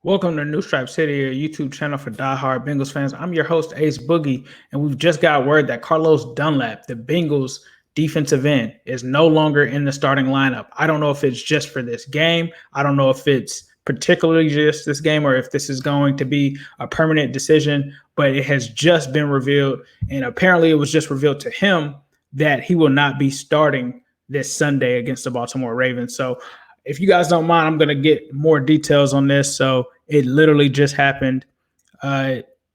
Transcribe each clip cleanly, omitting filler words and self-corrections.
Welcome to New Stripe City, a YouTube channel for diehard Bengals fans. I'm your host, Ace Boogie, and we've just got word that Carlos Dunlap, the Bengals defensive end, is no longer in the starting lineup. I don't know if it's just for this game. I don't know if it's particularly just this game or if this is going to be a permanent decision, but it has just been revealed, and apparently it was just revealed to him that he will not be starting this Sunday against the Baltimore Ravens. So if you guys don't mind, I'm going to get more details on this. So it literally just happened.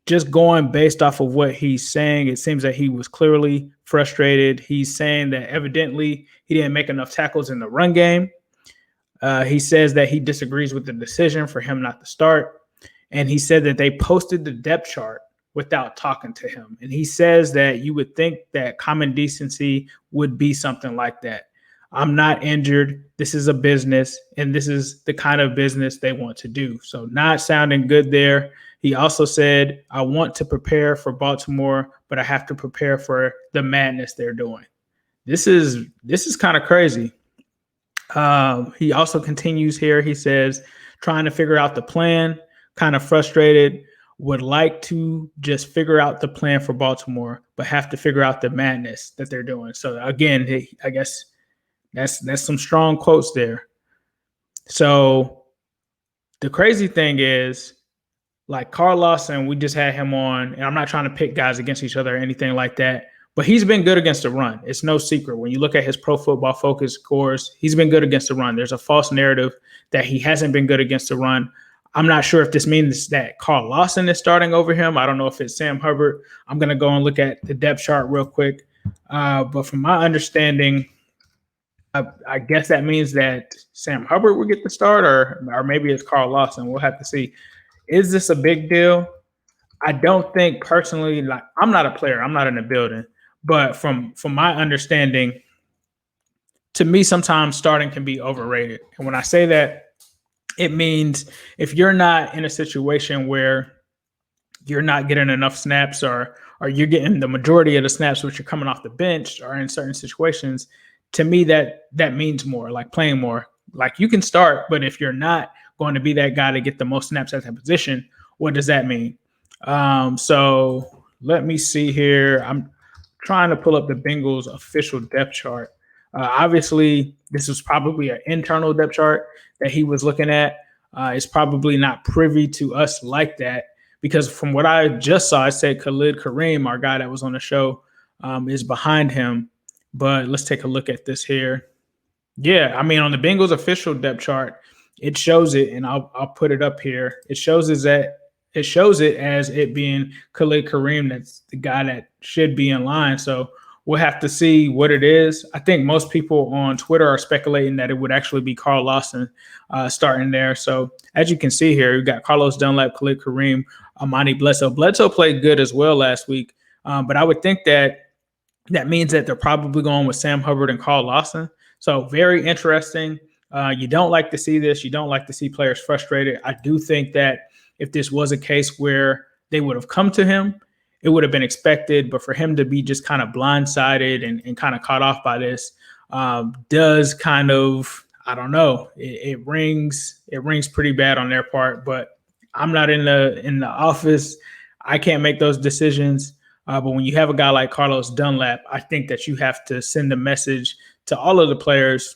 Just going based off of what he's saying, it seems that he was clearly frustrated. He's saying that evidently he didn't make enough tackles in the run game. He says that he disagrees with the decision for him not to start. And he said that they posted the depth chart without talking to him. And he says that you would think that common decency would be something like that. I'm not injured. This is a business, and this is the kind of business they want to do. So not sounding good there. He also said, I want to prepare for Baltimore, but I have to prepare for the madness they're doing. This is kind of crazy. He also continues here. He says, trying to figure out the plan, kind of frustrated, would like to just figure out the plan for Baltimore, but have to figure out the madness that they're doing. So again, I guess that's some strong quotes there. So the crazy thing is, like Carl Lawson, we just had him on, and I'm not trying to pick guys against each other or anything like that, but he's been good against the run. It's no secret. When you look at his Pro Football Focus scores, he's been good against the run. There's a false narrative that he hasn't been good against the run. I'm not sure if this means that Carl Lawson is starting over him. I don't know if it's Sam Hubbard. I'm going to go and look at the depth chart real quick. But from my understanding, I guess that means that Sam Hubbard will get the start, or maybe it's Carl Lawson. We'll have to see. Is this a big deal? I don't think personally. Like, I'm not a player. I'm not in the building. But from my understanding, to me, sometimes starting can be overrated. And when I say that, it means if you're not in a situation where you're not getting enough snaps, or you're getting the majority of the snaps, which you're coming off the bench, or in certain situations, to me, that means more, like playing more. Like, you can start, but if you're not going to be that guy to get the most snaps at that position, what does that mean? So let me see here. I'm trying to pull up the Bengals official depth chart. Obviously, this was probably an internal depth chart that he was looking at. It's probably not privy to us like that, because from what I just saw, I said Khalid Kareem, our guy that was on the show, is behind him. But let's take a look at this here. Yeah, I mean, on the Bengals official depth chart, it shows it, and I'll put it up here. It shows it as it being Khalid Kareem. That's the guy that should be in line. So we'll have to see what it is. I think most people on Twitter are speculating that it would actually be Carl Lawson starting there. So as you can see here, you got Carlos Dunlap, Khalid Kareem, Amani Bledsoe. Bledsoe played good as well last week, but I would think that means that they're probably going with Sam Hubbard and Carl Lawson. So very interesting. You don't like to see this. You don't like to see players frustrated. I do think that if this was a case where they would have come to him, it would have been expected. But for him to be just kind of blindsided and kind of caught off by this does kind of, I don't know, it rings pretty bad on their part. But I'm not in the office. I can't make those decisions. But when you have a guy like Carlos Dunlap, I think that you have to send a message to all of the players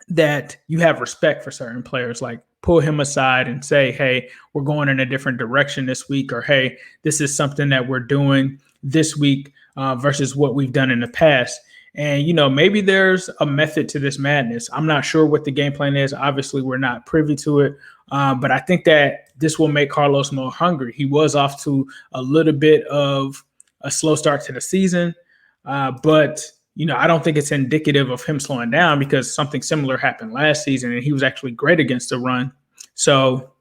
that you have respect for certain players, like pull him aside and say, hey, we're going in a different direction this week, or hey, this is something that we're doing this week versus what we've done in the past. And, maybe there's a method to this madness. I'm not sure what the game plan is. Obviously, we're not privy to it. But I think that this will make Carlos more hungry. He was off to a little bit of a slow start to the season. But I don't think it's indicative of him slowing down, because something similar happened last season, and he was actually great against the run. So,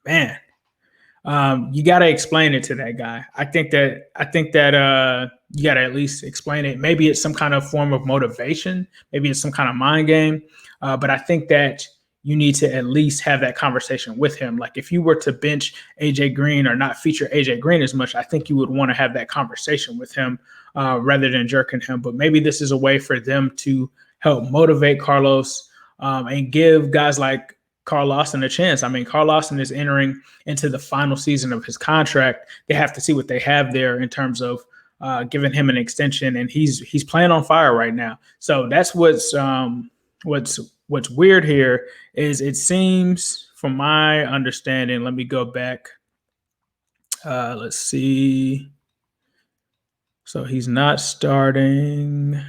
man, you got to explain it to that guy. I think that you got to at least explain it. Maybe it's some kind of form of motivation. Maybe it's some kind of mind game. But I think that you need to at least have that conversation with him. Like, if you were to bench AJ Green or not feature AJ Green as much, I think you would want to have that conversation with him rather than jerking him. But maybe this is a way for them to help motivate Carlos and give guys like Carl Lawson a chance. I mean, Carl Lawson is entering into the final season of his contract. They have to see what they have there in terms of giving him an extension, and he's playing on fire right now. So that's what's weird here is it seems, from my understanding. Let me go back. Let's see. So he's not starting.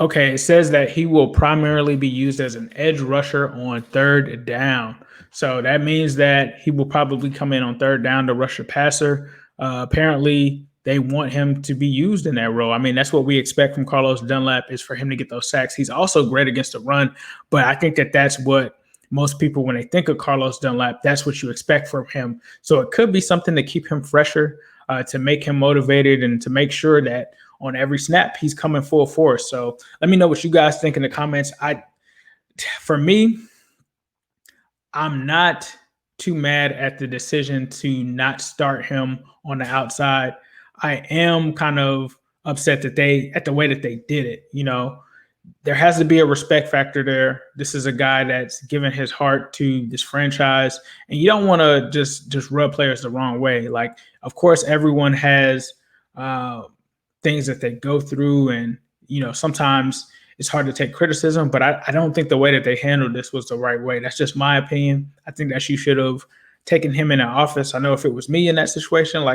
Okay, it says that he will primarily be used as an edge rusher on third down. So that means that he will probably come in on third down to rush a passer. Apparently, they want him to be used in that role. I mean, that's what we expect from Carlos Dunlap, is for him to get those sacks. He's also great against the run, but I think that that's what most people, when they think of Carlos Dunlap, that's what you expect from him. So it could be something to keep him fresher, to make him motivated, and to make sure that on every snap he's coming full force. So let me know what you guys think in the comments. For me, I'm not too mad at the decision to not start him on the outside. I am kind of upset at the way that they did it. You know, there has to be a respect factor there. This is a guy that's given his heart to this franchise, and you don't want to just rub players the wrong way. Like, of course, everyone has things that they go through, and sometimes it's hard to take criticism, but I don't think the way that they handled this was the right way. That's just my opinion. I think that you should have taken him in an office. I know if it was me in that situation,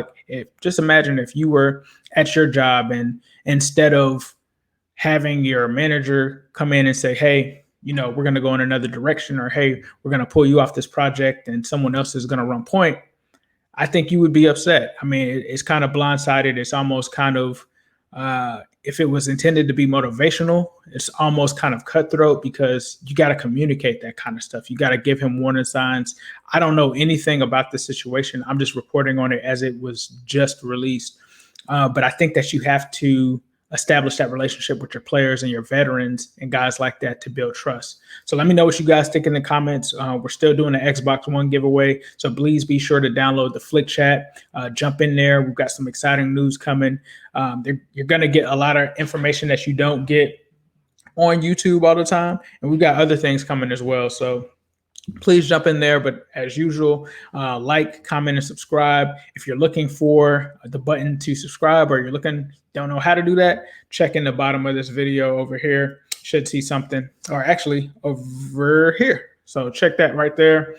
just imagine if you were at your job, and instead of having your manager come in and say, hey, we're going to go in another direction, or hey, we're going to pull you off this project and someone else is going to run point, I think you would be upset. I mean, it's kind of blindsided. It's almost kind of, if it was intended to be motivational, it's almost kind of cutthroat, because you got to communicate that kind of stuff. You got to give him warning signs. I don't know anything about the situation. I'm just reporting on it as it was just released. But I think that you have to establish that relationship with your players and your veterans and guys like that to build trust. So let me know what you guys think in the comments. We're still doing an Xbox One giveaway, so please be sure to download the Flick Chat. Jump in there. We've got some exciting news coming. You're going to get a lot of information that you don't get on YouTube all the time, and we've got other things coming as well. So please jump in there. But as usual, like, comment, and subscribe. If you're looking for the button to subscribe, or don't know how to do that, check in the bottom of this video over here. Should see something, or actually over here. So check that right there.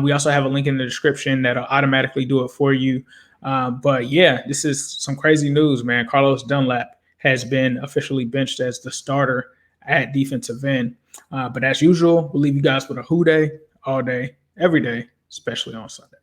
We also have a link in the description that'll automatically do it for you. But yeah, this is some crazy news, man. Carlos Dunlap has been officially benched as the starter at defensive end. But as usual, we'll leave you guys with a who day all day, every day, especially on Sunday.